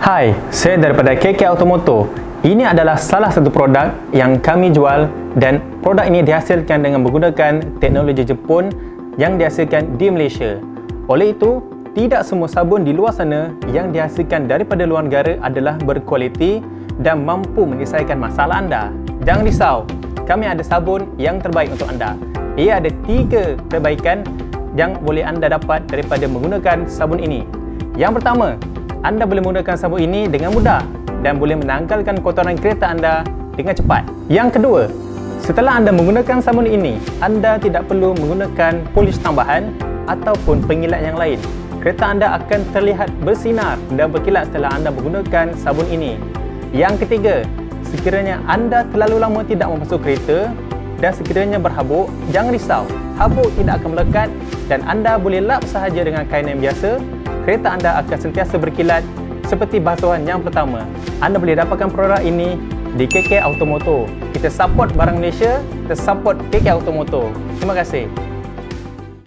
Hai, saya daripada KK Automoto. Ini adalah salah satu produk yang kami jual dan produk ini dihasilkan dengan menggunakan teknologi Jepun yang dihasilkan di Malaysia. Oleh itu, tidak semua sabun di luar sana yang dihasilkan daripada luar negara adalah berkualiti dan mampu menyelesaikan masalah anda. Jangan risau, kami ada sabun yang terbaik untuk anda. Ia ada 3 kebaikan yang boleh anda dapat daripada menggunakan sabun ini. Yang pertama, anda boleh menggunakan sabun ini dengan mudah dan boleh menanggalkan kotoran kereta anda dengan cepat. Yang kedua, setelah anda menggunakan sabun ini, anda tidak perlu menggunakan polish tambahan ataupun pengilat yang lain. Kereta anda akan terlihat bersinar dan berkilat setelah anda menggunakan sabun ini. Yang ketiga, sekiranya anda terlalu lama tidak membasuh kereta dan sekiranya berhabuk, jangan risau. Habuk tidak akan melekat dan anda boleh lap sahaja dengan kain yang biasa. Kereta anda akan sentiasa berkilat seperti basuhan yang pertama. Anda boleh dapatkan produk ini di KK Automoto. Kita support barang Malaysia, kita support KK Automoto. Terima kasih.